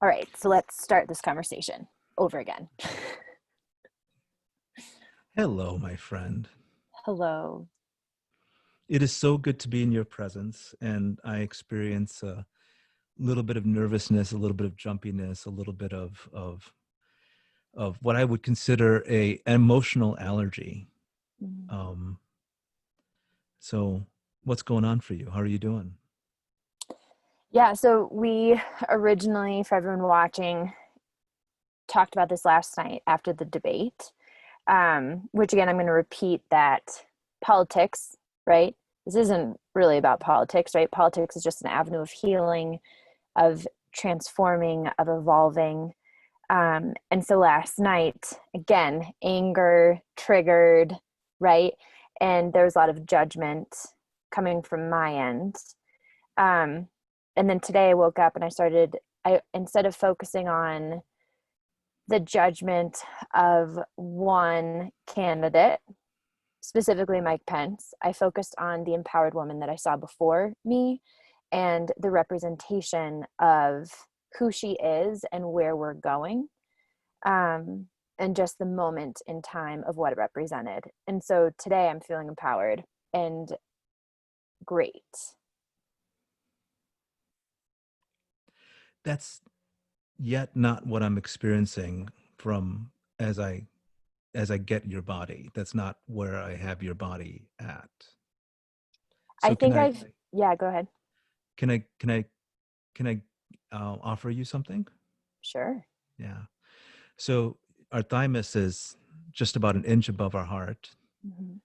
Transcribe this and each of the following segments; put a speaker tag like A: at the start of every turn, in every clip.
A: All right, so let's start this conversation over again.
B: Hello, my friend.
A: Hello.
B: It is so good to be in your presence, and I experience a little bit of nervousness, a little bit of jumpiness, a little bit of what I would consider an emotional allergy.
A: Mhm.
B: Um, so, what's going on for you? How are you doing?
A: Yeah, so we originally, for everyone watching, talked about this last night after the debate, which again, I'm going to repeat that politics, right? This isn't really about politics, right? Politics is just an avenue of healing, of transforming, of evolving. And so last night, again, anger triggered, right? And there was a lot of judgment coming from my end. Um, and then today I woke up and I instead of focusing on the judgment of one candidate, specifically Mike Pence, I focused on the empowered woman that I saw before me and the representation of who she is and where we're going, um, and just the moment in time of what it represented. And so today I'm feeling empowered and great.
B: That's yet not what I'm experiencing from as I as I get your body. That's not where I have your body at.
A: I
B: So
A: think I've, yeah, go ahead.
B: can I can I can I offer you something?
A: Sure.
B: Yeah. So our thymus is just about an inch above our heart,
A: Mm-hmm.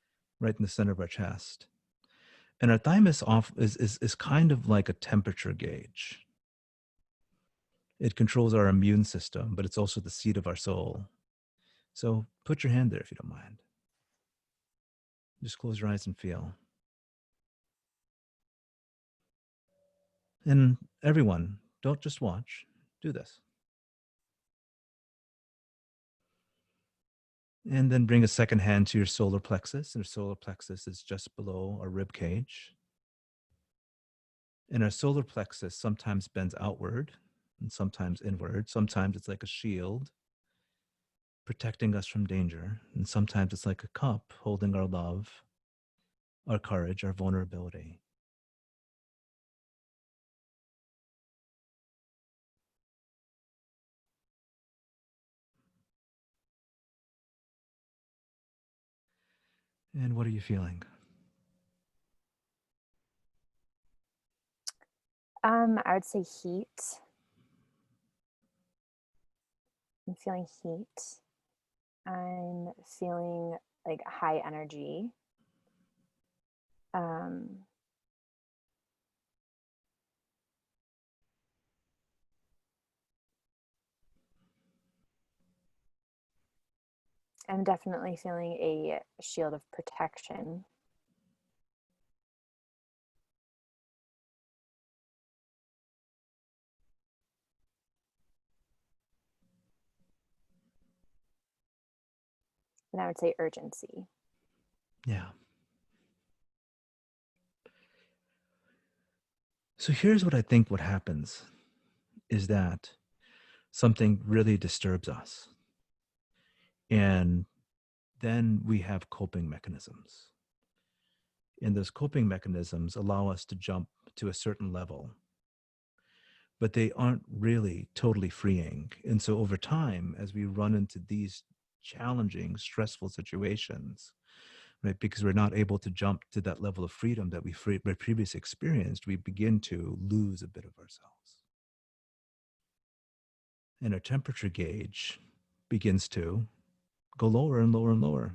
B: right in the center of our chest. And our thymus is kind of like a temperature gauge. It controls our immune system, but it's also the seat of our soul. So put your hand there if you don't mind. Just close your eyes and feel. And everyone, don't just watch, do this. And then bring a second hand to your solar plexus. And your solar plexus is just below our rib cage. And our solar plexus sometimes bends outward and sometimes inward. Sometimes it's like a shield protecting us from danger. And sometimes it's like a cup holding our love, our courage, our vulnerability. And what are you feeling?
A: I would say heat. I'm feeling heat. I'm feeling like high energy. Um, I'm definitely feeling a shield of protection. And I would say urgency.
B: Yeah. So here's what I think what happens is that something really disturbs us. And then we have coping mechanisms. And those coping mechanisms allow us to jump to a certain level, but they aren't really totally freeing. And so over time, as we run into these challenging, stressful situations, right, because we're not able to jump to that level of freedom that we previously experienced, we begin to lose a bit of ourselves. And our temperature gauge begins to go lower and lower and lower.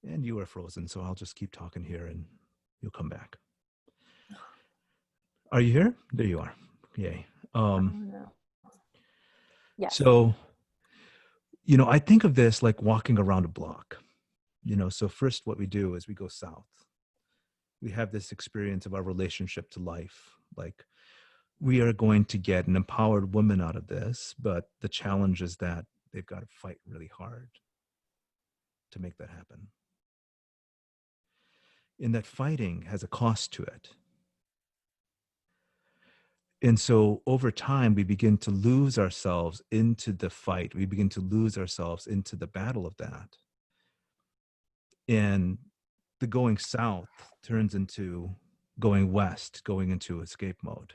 B: And you are frozen, so I'll just keep talking here and you'll come back. Are you here? There you are. Yay.
A: Oh
B: Um,
A: no. Yes.
B: so, I think of this like walking around a block. So first what we do is we go south. We have this experience of our relationship to life. Like we are going to get an empowered woman out of this, but the challenge is that they've got to fight really hard to make that happen. And that fighting has a cost to it. And so over time, we begin to lose ourselves into the fight. We begin to lose ourselves into the battle of that. And the going south turns into going west, going into escape mode.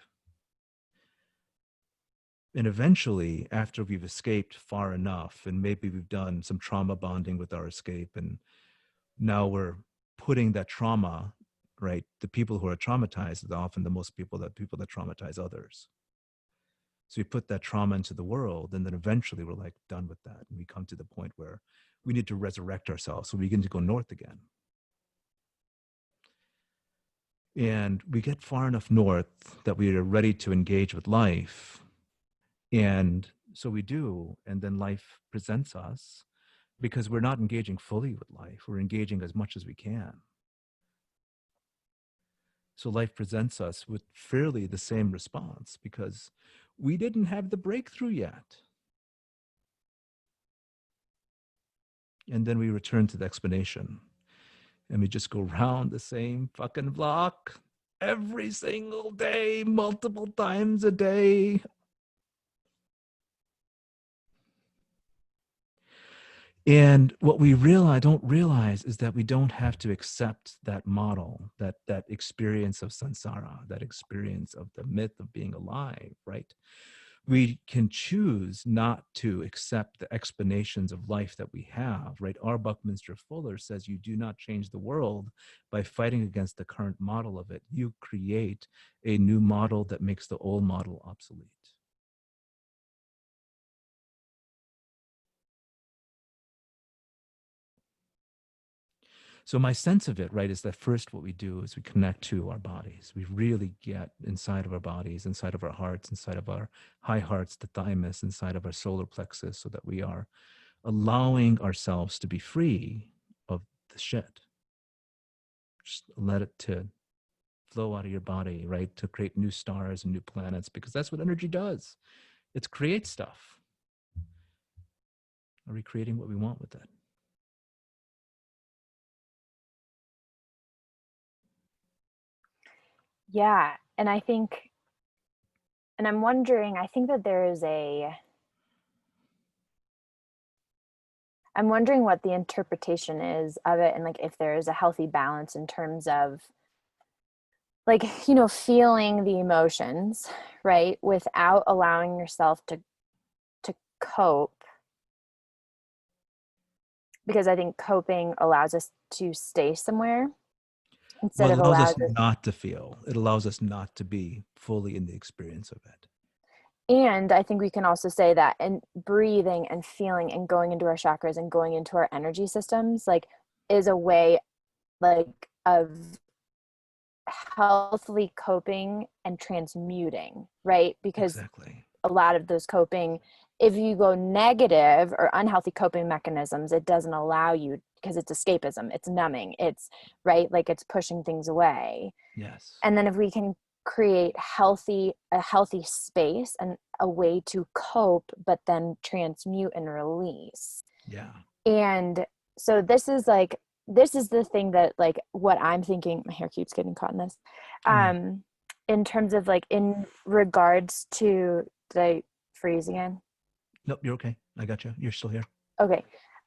B: And eventually, after we've escaped far enough, and maybe we've done some trauma bonding with our escape, and now we're putting that trauma, right? The people who are traumatized are often the most people that traumatize others. So we put that trauma into the world, and then eventually we're like done with that. And we come to the point where we need to resurrect ourselves. So we begin to go north again. And we get far enough north that we are ready to engage with life. And so we do. And then life presents us, because we're not engaging fully with life. We're engaging as much as we can. So life presents us with fairly the same response, because we didn't have the breakthrough yet. And then we return to the explanation, and we just go round the same fucking block every single day, multiple times a day. And what we don't realize is that we don't have to accept that model, that experience of samsara, that experience of the myth of being alive, right? We can choose not to accept the explanations of life that we have, right? R. Buckminster Fuller says you do not change the world by fighting against the current model of it. You create a new model that makes the old model obsolete. So my sense of it, right, is that first what we do is we connect to our bodies. We really get inside of our bodies, inside of our hearts, inside of our high hearts, the thymus, inside of our solar plexus, so that we are allowing ourselves to be free of the shit. Just let it to flow out of your body, right? To create new stars and new planets, because that's what energy does. It creates stuff. Are we creating what we want with it?
A: Yeah. And I think, and I'm wondering, I think that there is I'm wondering what the interpretation is of it, and like if there is a healthy balance in terms of like, feeling the emotions, right? Without allowing yourself to cope, because I think coping allows us to stay somewhere instead
B: Well,
A: of
B: it allows us
A: allows us.
B: not to feel. It allows us not to be fully in the experience of it.
A: And I think we can also say that and breathing and feeling and going into our chakras and going into our energy systems like is a way like of healthily coping and transmuting, right? Because
B: Exactly.
A: a lot of those coping, if you go negative or unhealthy coping mechanisms, it doesn't allow you, because it's escapism, it's numbing, it's right, like it's pushing things away.
B: Yes.
A: And then if we can create a healthy space and a way to cope but then transmute and release.
B: Yeah.
A: And so this is the thing that like what I'm thinking. My hair keeps getting caught in this.
B: Oh no.
A: In terms of like in regards to, did I freeze again?
B: Nope, you're okay. I got you. You're still here.
A: Okay.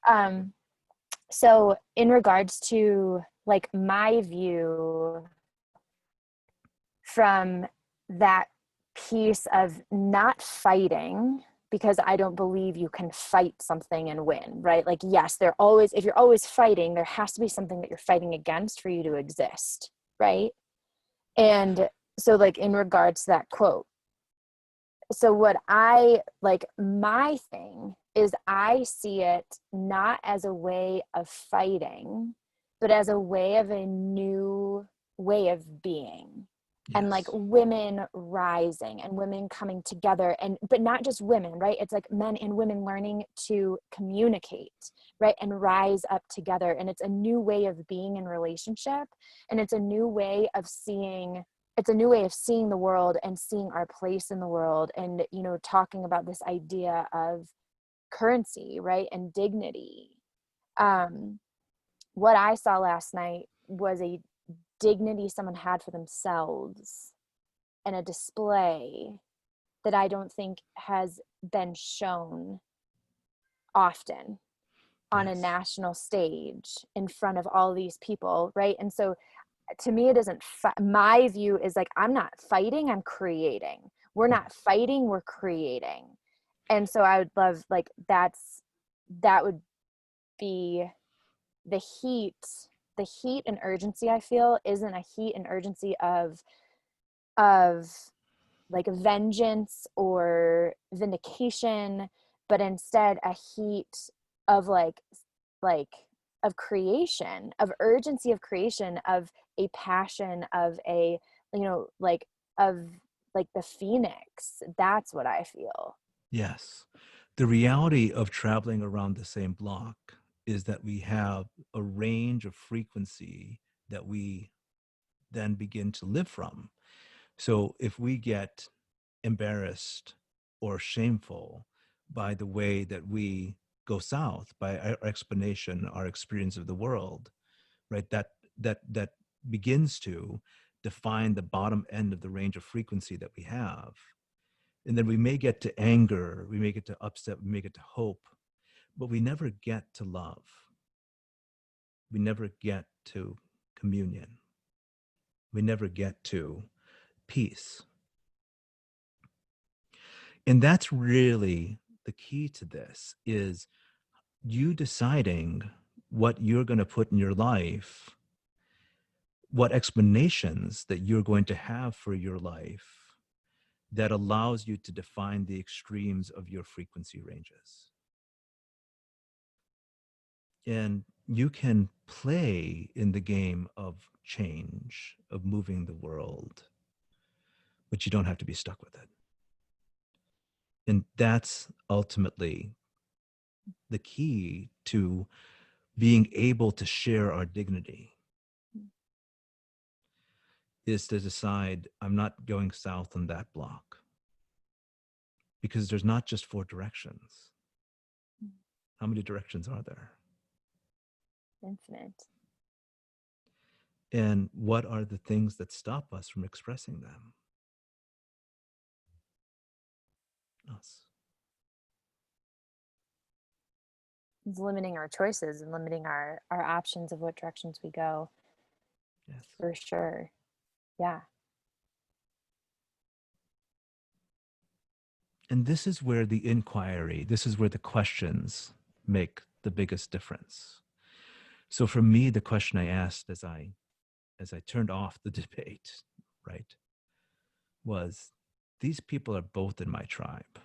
A: um so in regards to like my view from that piece of not fighting, because I don't believe you can fight something and win, right? Like, yes, if you're always fighting, there has to be something that you're fighting against for you to exist, right? And so, like, in regards to that quote, so what I like, my thing is I see it not as a way of fighting, but as a way of a new way of being. And like
B: Yes.
A: women rising and women coming together, and but not just women, right? It's like men and women learning to communicate, right? And rise up together. And it's a new way of being in relationship, and it's a new way of seeing the world and seeing our place in the world, and talking about this idea of currency, right? And dignity. um what I saw last night was a dignity someone had for themselves, and a display that I don't think has been shown often on a
B: Yes.
A: national stage in front of all these people, right? And so to me, it isn't, my view is like, I'm not fighting, I'm creating. We're not
B: Yes.
A: fighting, we're creating. And so I would love, like, that would be the heat. The heat and urgency I feel isn't a heat and urgency of like vengeance or vindication, but instead a heat of like of creation, of urgency, of creation, of a passion, of a, you know, like, of like the phoenix. That's what I feel.
B: Yes. The reality of traveling around the same block is that we have a range of frequency that we then begin to live from. So if we get embarrassed or shameful by the way that we go south, by our explanation, our experience of the world, right? That begins to define the bottom end of the range of frequency that we have. And then we may get to anger, we may get to upset, we may get to hope, but we never get to love. We never get to communion. We never get to peace. And that's really the key to this, is you deciding what you're going to put in your life, what explanations that you're going to have for your life that allows you to define the extremes of your frequency ranges. And you can play in the game of change, of moving the world, but you don't have to be stuck with it. And that's ultimately the key to being able to share our dignity, is to decide, I'm not going south on that block, because there's not just four directions. How many directions are there?
A: Infinite.
B: And what are the things that stop us from expressing them? Us.
A: It's limiting our choices and limiting our options of what directions we go,
B: Yes.
A: for sure. Yeah.
B: And this is where the inquiry, this is where the questions make the biggest difference. So for me, the question I asked as I turned off the debate, right, was, these people are both in my tribe.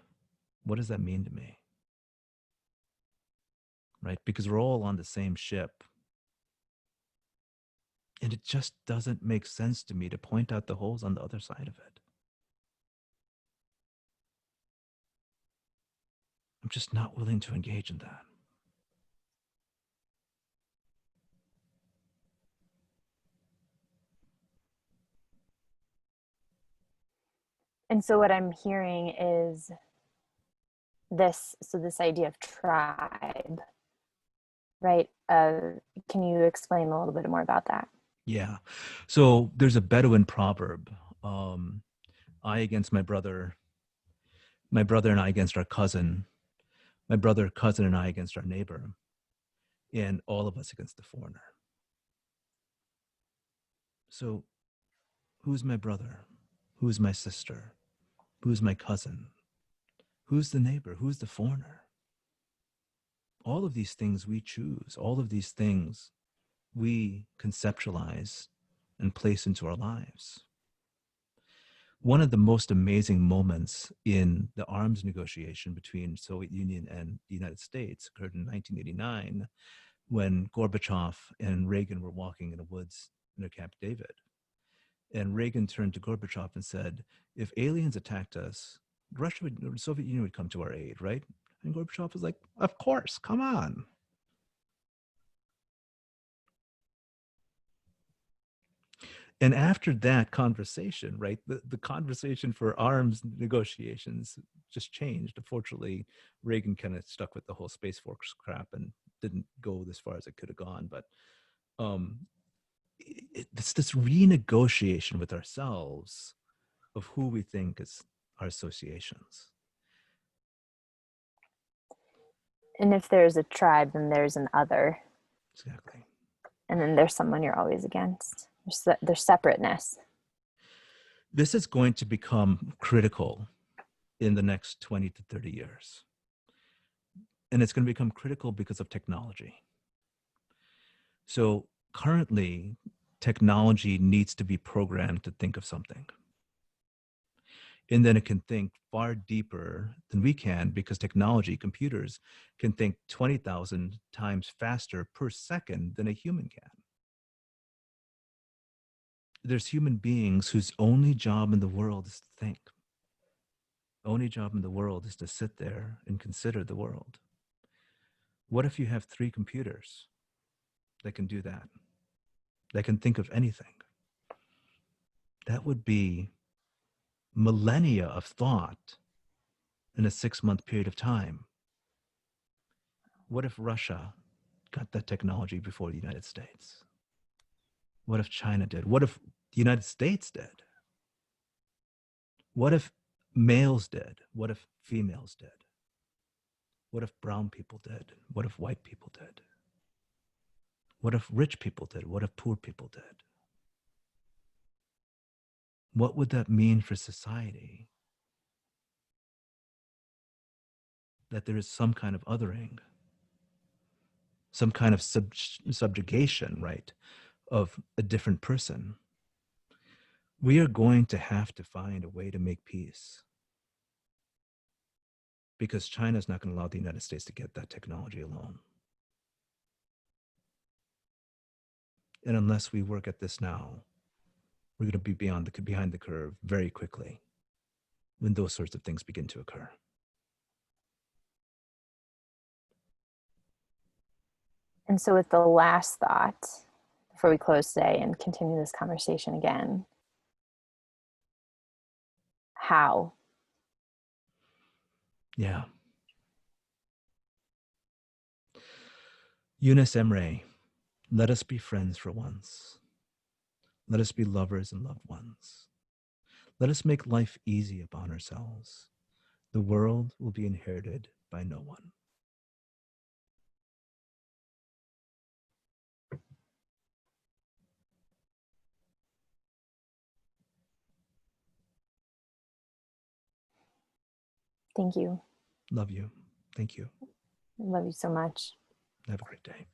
B: What does that mean to me? Right? Because we're all on the same ship. And it just doesn't make sense to me to point out the holes on the other side of it. I'm just not willing to engage in that.
A: And so what I'm hearing is this, so this idea of tribe, right? Can you explain a little bit more about that?
B: Yeah. So there's a Bedouin proverb, um, I against my brother and I against our cousin, my brother, cousin, and I against our neighbor, and all of us against the foreigner. So who's my brother? Who's my sister? Who's my cousin? Who's the neighbor? Who's the foreigner? All of these things we choose, all of these things we conceptualize and place into our lives. One of the most amazing moments in the arms negotiation between Soviet Union and the United States occurred in 1989, when Gorbachev and Reagan were walking in the woods near Camp David. And Reagan turned to Gorbachev and said, if aliens attacked us, the Soviet Union would come to our aid, right? And Gorbachev was like, of course, come on. And after that conversation, right, the conversation for arms negotiations just changed. Unfortunately, Reagan kind of stuck with the whole Space Force crap and didn't go as far as it could have gone. But it's this renegotiation with ourselves of who we think is our associations.
A: And if there's a tribe, then there's an other.
B: Exactly.
A: And then there's someone you're always against. There's separateness.
B: This is going to become critical in the next 20 to 30 years. And it's going to become critical because of technology. So currently, technology needs to be programmed to think of something. And then it can think far deeper than we can, because technology, computers, can think 20,000 times faster per second than a human can. There's human beings whose only job in the world is to think. Only job in the world is to sit there and consider the world. What if you have 3 computers that can do that? That can think of anything? That would be millennia of thought in a 6-month period of time. What if Russia got that technology before the United States? What if China did? What if the United States did? What if males did? What if females did? What if brown people did? What if white people did? What if rich people did? What if poor people did? What would that mean for society? That there is some kind of othering, some kind of subjugation, right, of a different person. We are going to have to find a way to make peace, because China is not going to allow the United States to get that technology alone. And unless we work at this now, we're going to be behind the curve very quickly when those sorts of things begin to occur.
A: And so, with the last thought, before we close today and continue this conversation again, how?
B: Yeah. Eunice Emre, let us be friends for once. Let us be lovers and loved ones. Let us make life easy upon ourselves. The world will be inherited by no one.
A: Thank you.
B: Love you. Thank you.
A: I love you so much.
B: Have a great day.